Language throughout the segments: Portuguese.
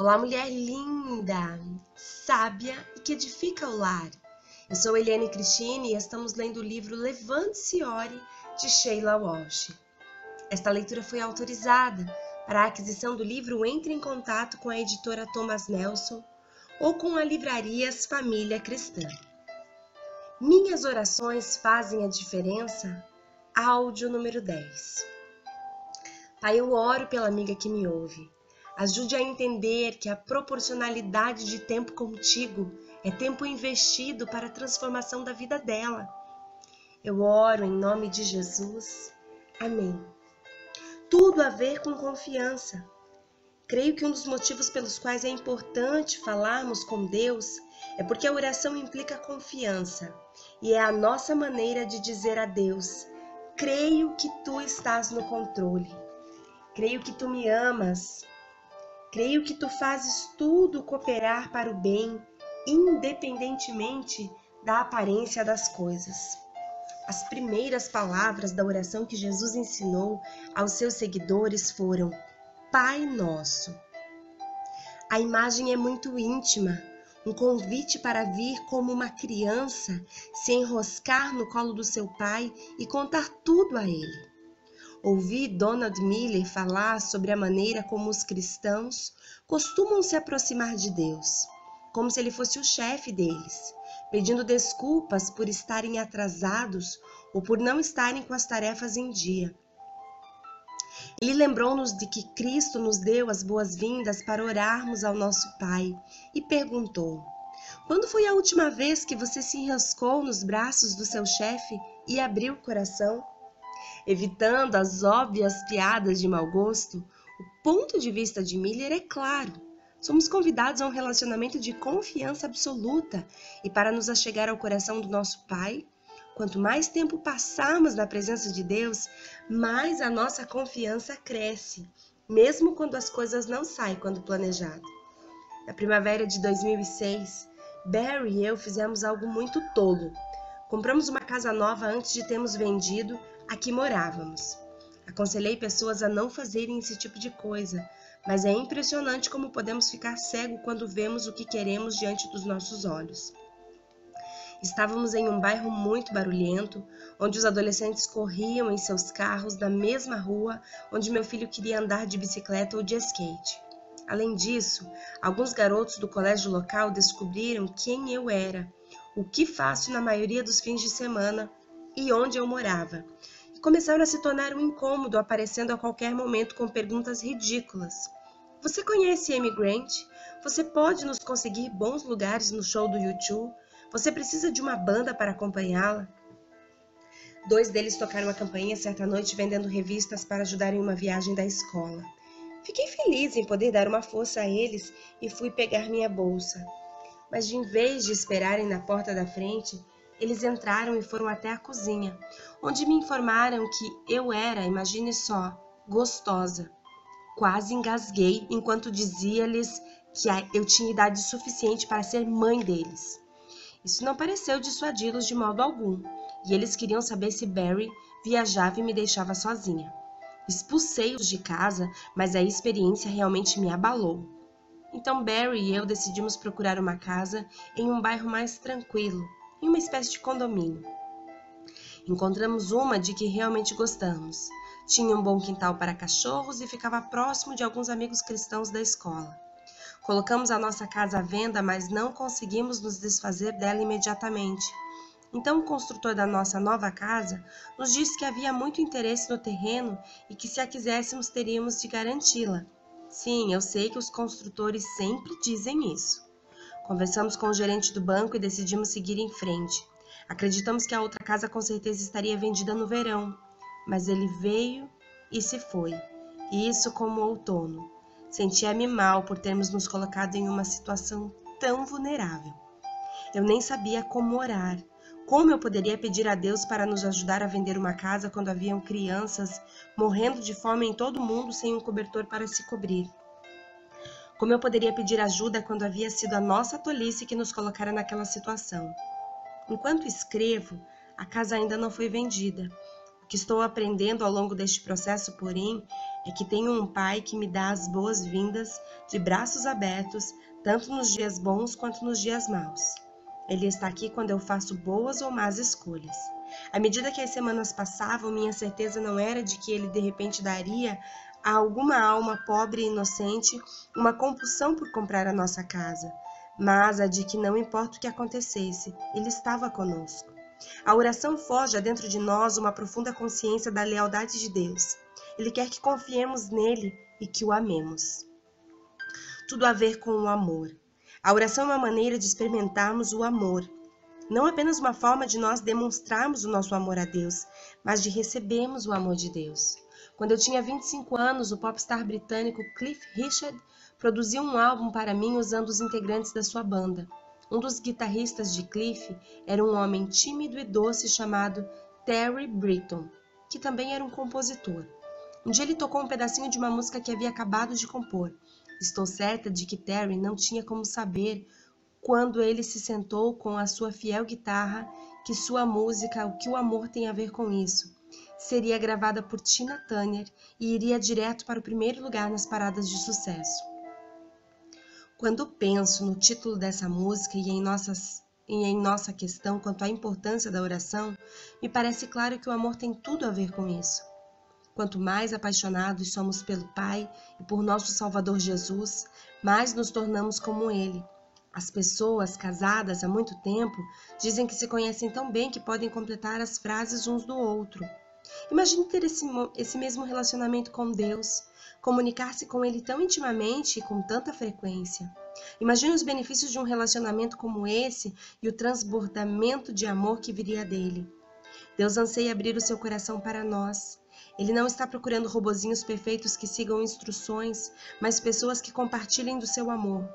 Olá, mulher linda, sábia e que edifica o lar. Eu sou Eliane Cristine e estamos lendo o livro Levante-se e Ore, de Sheila Walsh. Esta leitura foi autorizada. Para a aquisição do livro, entre em contato com a editora Thomas Nelson ou com a Livrarias Família Cristã. Minhas orações fazem a diferença? Áudio número 10. Pai, eu oro pela amiga que me ouve. Ajude a entender que a proporcionalidade de tempo contigo é tempo investido para a transformação da vida dela. Eu oro em nome de Jesus. Amém. Tudo a ver com confiança. Creio que um dos motivos pelos quais é importante falarmos com Deus é porque a oração implica confiança e é a nossa maneira de dizer a Deus: creio que tu estás no controle. Creio que tu me amas. Creio que tu fazes tudo cooperar para o bem, independentemente da aparência das coisas. As primeiras palavras da oração que Jesus ensinou aos seus seguidores foram: Pai Nosso. A imagem é muito íntima, um convite para vir como uma criança, se enroscar no colo do seu pai e contar tudo a ele. Ouvi Donald Miller falar sobre a maneira como os cristãos costumam se aproximar de Deus, como se ele fosse o chefe deles, pedindo desculpas por estarem atrasados ou por não estarem com as tarefas em dia. Ele lembrou-nos de que Cristo nos deu as boas-vindas para orarmos ao nosso Pai e perguntou: quando foi a última vez que você se enroscou nos braços do seu chefe e abriu o coração? Evitando as óbvias piadas de mau gosto, o ponto de vista de Miller é claro. Somos convidados a um relacionamento de confiança absoluta e para nos achegar ao coração do nosso Pai, quanto mais tempo passarmos na presença de Deus, mais a nossa confiança cresce, mesmo quando as coisas não saem quando planejado. Na primavera de 2006, Barry e eu fizemos algo muito tolo. Compramos uma casa nova antes de termos vendido a que morávamos. Aconselhei pessoas a não fazerem esse tipo de coisa, mas é impressionante como podemos ficar cegos quando vemos o que queremos diante dos nossos olhos. Estávamos em um bairro muito barulhento, onde os adolescentes corriam em seus carros na mesma rua onde meu filho queria andar de bicicleta ou de skate. Além disso, alguns garotos do colégio local descobriram quem eu era, o que faço na maioria dos fins de semana e onde eu morava. E começaram a se tornar um incômodo, aparecendo a qualquer momento com perguntas ridículas. Você conhece Amy Grant? Você pode nos conseguir bons lugares no show do U2? Você precisa de uma banda para acompanhá-la? 2 deles tocaram a campainha certa noite vendendo revistas para ajudar em uma viagem da escola. Fiquei feliz em poder dar uma força a eles e fui pegar minha bolsa. Mas em vez de esperarem na porta da frente, eles entraram e foram até a cozinha, onde me informaram que eu era, imagine só, gostosa. Quase engasguei enquanto dizia-lhes que eu tinha idade suficiente para ser mãe deles. Isso não pareceu dissuadi-los de modo algum, e eles queriam saber se Barry viajava e me deixava sozinha. Expulsei-os de casa, mas a experiência realmente me abalou. Então Barry e eu decidimos procurar uma casa em um bairro mais tranquilo, em uma espécie de condomínio. Encontramos uma de que realmente gostamos. Tinha um bom quintal para cachorros e ficava próximo de alguns amigos cristãos da escola. Colocamos a nossa casa à venda, mas não conseguimos nos desfazer dela imediatamente. Então o construtor da nossa nova casa nos disse que havia muito interesse no terreno e que se a quiséssemos teríamos de garanti-la. Sim, eu sei que os construtores sempre dizem isso. Conversamos com o gerente do banco e decidimos seguir em frente. Acreditamos que a outra casa com certeza estaria vendida no verão, mas ele veio e se foi. Isso como outono. Sentia-me mal por termos nos colocado em uma situação tão vulnerável. Eu nem sabia como orar. Como eu poderia pedir a Deus para nos ajudar a vender uma casa quando haviam crianças morrendo de fome em todo o mundo sem um cobertor para se cobrir? Como eu poderia pedir ajuda quando havia sido a nossa tolice que nos colocara naquela situação? Enquanto escrevo, a casa ainda não foi vendida. O que estou aprendendo ao longo deste processo, porém, é que tenho um Pai que me dá as boas-vindas de braços abertos, tanto nos dias bons quanto nos dias maus. Ele está aqui quando eu faço boas ou más escolhas. À medida que as semanas passavam, minha certeza não era de que ele de repente daria a alguma alma pobre e inocente uma compulsão por comprar a nossa casa, mas a de que não importa o que acontecesse, ele estava conosco. A oração forja dentro de nós uma profunda consciência da lealdade de Deus. Ele quer que confiemos nele e que o amemos. Tudo a ver com o amor. A oração é uma maneira de experimentarmos o amor. Não apenas uma forma de nós demonstrarmos o nosso amor a Deus, mas de recebermos o amor de Deus. Quando eu tinha 25 anos, o popstar britânico Cliff Richard produziu um álbum para mim usando os integrantes da sua banda. Um dos guitarristas de Cliff era um homem tímido e doce chamado Terry Britten, que também era um compositor. Um dia ele tocou um pedacinho de uma música que havia acabado de compor. Estou certa de que Terry não tinha como saber, quando ele se sentou com a sua fiel guitarra, que sua música, O Que o Amor Tem a Ver com Isso, seria gravada por Tina Turner e iria direto para o primeiro lugar nas paradas de sucesso. Quando penso no título dessa música e em nossa questão quanto à importância da oração, me parece claro que o amor tem tudo a ver com isso. Quanto mais apaixonados somos pelo Pai e por nosso Salvador Jesus, mais nos tornamos como Ele. As pessoas casadas há muito tempo dizem que se conhecem tão bem que podem completar as frases uns do outro. Imagine ter esse mesmo relacionamento com Deus, comunicar-se com Ele tão intimamente e com tanta frequência. Imagine os benefícios de um relacionamento como esse e o transbordamento de amor que viria dele. Deus anseia abrir o seu coração para nós. Ele não está procurando robozinhos perfeitos que sigam instruções, mas pessoas que compartilhem do seu amor.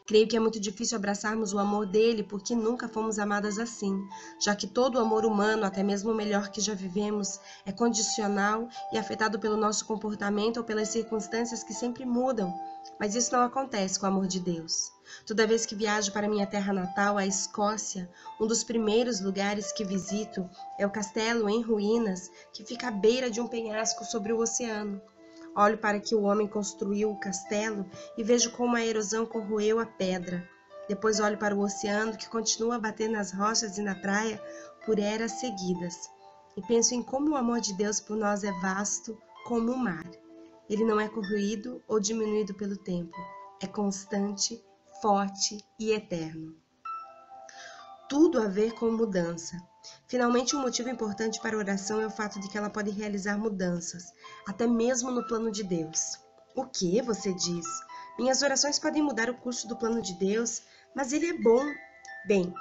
Creio que é muito difícil abraçarmos o amor dele porque nunca fomos amadas assim, já que todo o amor humano, até mesmo o melhor que já vivemos, é condicional e afetado pelo nosso comportamento ou pelas circunstâncias que sempre mudam. Mas isso não acontece com o amor de Deus. Toda vez que viajo para minha terra natal, a Escócia, um dos primeiros lugares que visito é o castelo em ruínas que fica à beira de um penhasco sobre o oceano. Olho para que o homem construiu o castelo e vejo como a erosão corroeu a pedra. Depois olho para o oceano que continua a bater nas rochas e na praia por eras seguidas. E penso em como o amor de Deus por nós é vasto como o mar. Ele não é corroído ou diminuído pelo tempo. É constante, forte e eterno. Tudo a ver com mudança. Finalmente, um motivo importante para a oração é o fato de que ela pode realizar mudanças, até mesmo no plano de Deus. O que, você diz? Minhas orações podem mudar o curso do plano de Deus, mas ele é bom. Bem,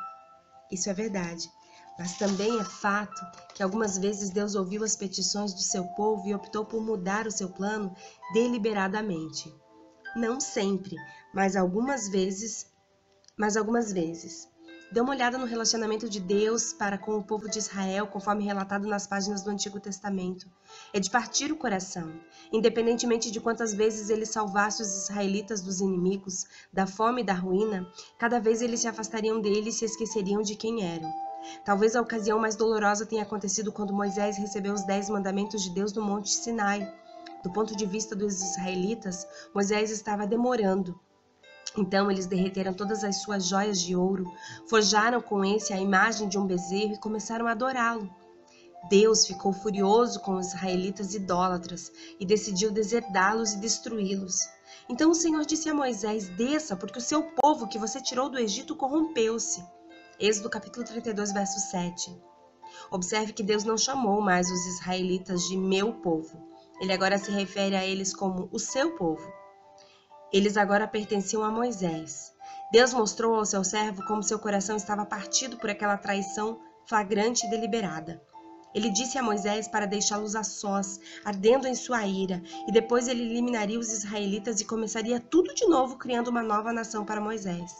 isso é verdade, mas também é fato que algumas vezes Deus ouviu as petições do seu povo e optou por mudar o seu plano deliberadamente. Não sempre, mas algumas vezes. Dê uma olhada no relacionamento de Deus para com o povo de Israel, conforme relatado nas páginas do Antigo Testamento. É de partir o coração. Independentemente de quantas vezes ele salvasse os israelitas dos inimigos, da fome e da ruína, cada vez eles se afastariam dele e se esqueceriam de quem eram. Talvez a ocasião mais dolorosa tenha acontecido quando Moisés recebeu os 10 mandamentos de Deus no Monte Sinai. Do ponto de vista dos israelitas, Moisés estava demorando. Então eles derreteram todas as suas joias de ouro, forjaram com esse a imagem de um bezerro e começaram a adorá-lo. Deus ficou furioso com os israelitas idólatras e decidiu deserdá-los e destruí-los. Então o Senhor disse a Moisés: desça, porque o seu povo que você tirou do Egito corrompeu-se. Êxodo capítulo 32, verso 7. Observe que Deus não chamou mais os israelitas de meu povo. Ele agora se refere a eles como o seu povo. Eles agora pertenciam a Moisés. Deus mostrou ao seu servo como seu coração estava partido por aquela traição flagrante e deliberada. Ele disse a Moisés para deixá-los a sós, ardendo em sua ira, e depois ele eliminaria os israelitas e começaria tudo de novo, criando uma nova nação para Moisés.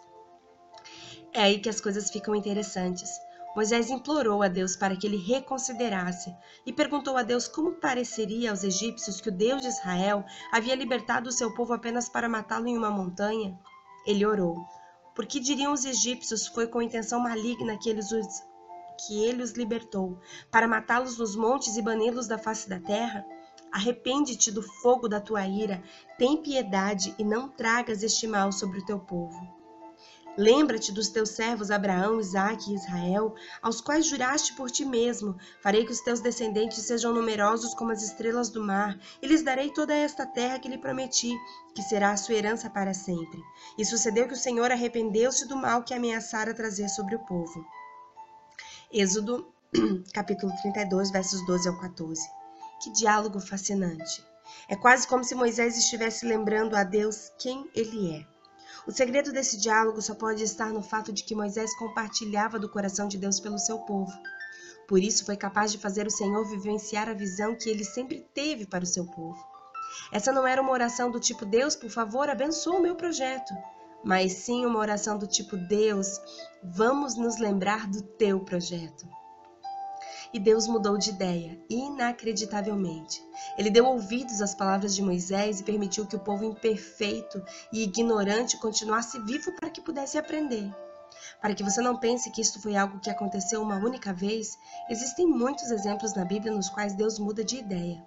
É aí que as coisas ficam interessantes. Moisés implorou a Deus para que ele reconsiderasse e perguntou a Deus como pareceria aos egípcios que o Deus de Israel havia libertado o seu povo apenas para matá-lo em uma montanha. Ele orou: por que diriam os egípcios foi com intenção maligna que eles que ele os libertou, para matá-los nos montes e bani-los da face da terra? Arrepende-te do fogo da tua ira, tem piedade e não tragas este mal sobre o teu povo. Lembra-te dos teus servos Abraão, Isaque e Israel, aos quais juraste por ti mesmo: farei que os teus descendentes sejam numerosos como as estrelas do mar, e lhes darei toda esta terra que lhe prometi, que será a sua herança para sempre. E sucedeu que o Senhor arrependeu-se do mal que ameaçara trazer sobre o povo. Êxodo, capítulo 32, versos 12 ao 14. Que diálogo fascinante! É quase como se Moisés estivesse lembrando a Deus quem ele é. O segredo desse diálogo só pode estar no fato de que Moisés compartilhava do coração de Deus pelo seu povo. Por isso foi capaz de fazer o Senhor vivenciar a visão que ele sempre teve para o seu povo. Essa não era uma oração do tipo: Deus, por favor, abençoa o meu projeto, mas sim uma oração do tipo: Deus, vamos nos lembrar do teu projeto. E Deus mudou de ideia, inacreditavelmente. Ele deu ouvidos às palavras de Moisés e permitiu que o povo imperfeito e ignorante continuasse vivo para que pudesse aprender. Para que você não pense que isto foi algo que aconteceu uma única vez, existem muitos exemplos na Bíblia nos quais Deus muda de ideia.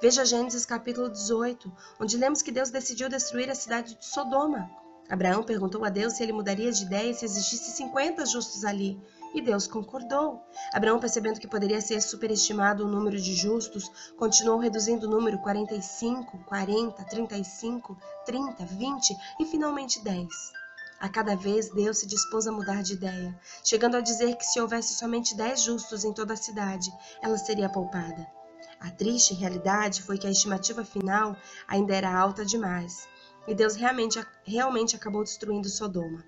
Veja Gênesis capítulo 18, onde lemos que Deus decidiu destruir a cidade de Sodoma. Abraão perguntou a Deus se ele mudaria de ideia se existisse 50 justos ali. E Deus concordou. Abraão, percebendo que poderia ser superestimado o número de justos, continuou reduzindo o número 45, 40, 35, 30, 20 e finalmente 10. A cada vez, Deus se dispôs a mudar de ideia, chegando a dizer que se houvesse somente 10 justos em toda a cidade, ela seria poupada. A triste realidade foi que a estimativa final ainda era alta demais, e Deus realmente acabou destruindo Sodoma.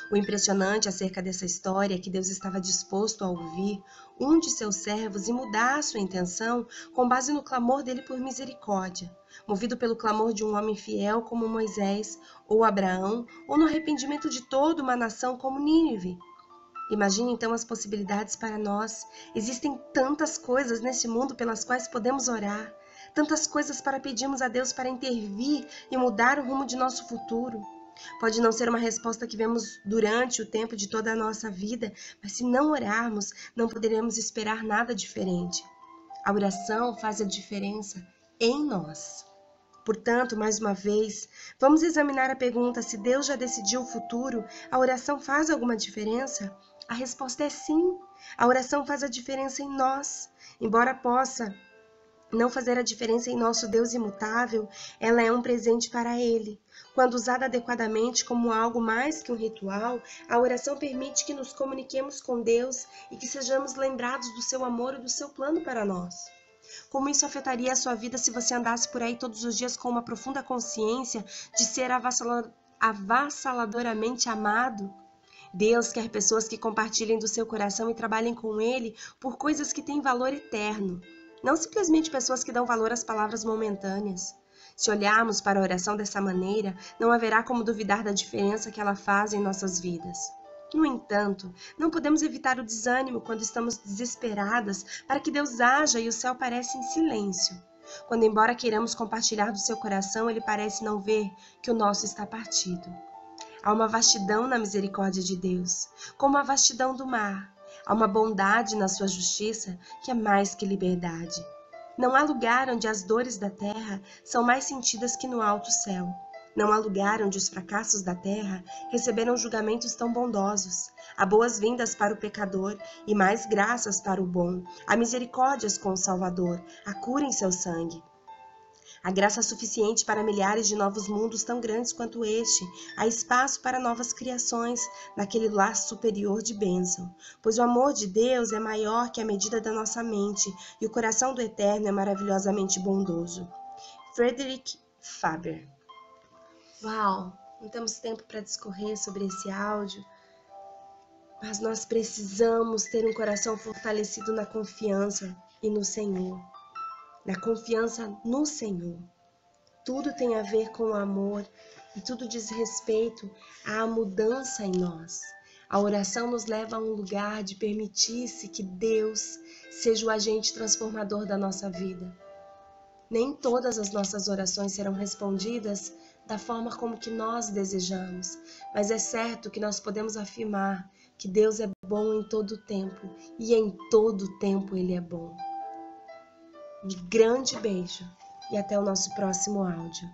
O impressionante acerca dessa história é que Deus estava disposto a ouvir um de seus servos e mudar a sua intenção com base no clamor dele por misericórdia, movido pelo clamor de um homem fiel como Moisés ou Abraão, ou no arrependimento de toda uma nação como Nínive. Imagine então as possibilidades para nós. Existem tantas coisas nesse mundo pelas quais podemos orar, tantas coisas para pedirmos a Deus para intervir e mudar o rumo de nosso futuro. Pode não ser uma resposta que vemos durante o tempo de toda a nossa vida, mas se não orarmos, não poderemos esperar nada diferente. A oração faz a diferença em nós. Portanto, mais uma vez, vamos examinar a pergunta: se Deus já decidiu o futuro, a oração faz alguma diferença? A resposta é sim. A oração faz a diferença em nós. Embora possa não fazer a diferença em nosso Deus imutável, ela é um presente para Ele. Quando usada adequadamente como algo mais que um ritual, a oração permite que nos comuniquemos com Deus e que sejamos lembrados do seu amor e do seu plano para nós. Como isso afetaria a sua vida se você andasse por aí todos os dias com uma profunda consciência de ser avassaladoramente amado? Deus quer pessoas que compartilhem do seu coração e trabalhem com Ele por coisas que têm valor eterno. Não simplesmente pessoas que dão valor às palavras momentâneas. Se olharmos para a oração dessa maneira, não haverá como duvidar da diferença que ela faz em nossas vidas. No entanto, não podemos evitar o desânimo quando estamos desesperadas para que Deus haja e o céu parece em silêncio. Quando, embora queiramos compartilhar do seu coração, Ele parece não ver que o nosso está partido. Há uma vastidão na misericórdia de Deus, como a vastidão do mar. Há uma bondade na sua justiça que é mais que liberdade. Não há lugar onde as dores da terra são mais sentidas que no alto céu. Não há lugar onde os fracassos da terra receberam julgamentos tão bondosos. Há boas-vindas para o pecador e mais graças para o bom. Há misericórdias com o Salvador, há cura em seu sangue. Há graça suficiente para milhares de novos mundos tão grandes quanto este. Há espaço para novas criações, naquele laço superior de bênção. Pois o amor de Deus é maior que a medida da nossa mente, e o coração do Eterno é maravilhosamente bondoso. Frederick Faber. Uau! Não temos tempo para discorrer sobre esse áudio, mas nós precisamos ter um coração fortalecido na confiança e no Senhor. Na confiança no Senhor. Tudo tem a ver com o amor e tudo diz respeito à mudança em nós. A oração nos leva a um lugar de permitir-se que Deus seja o agente transformador da nossa vida. Nem todas as nossas orações serão respondidas da forma como que nós desejamos, mas é certo que nós podemos afirmar que Deus é bom em todo tempo e em todo tempo Ele é bom. Um grande beijo e até o nosso próximo áudio.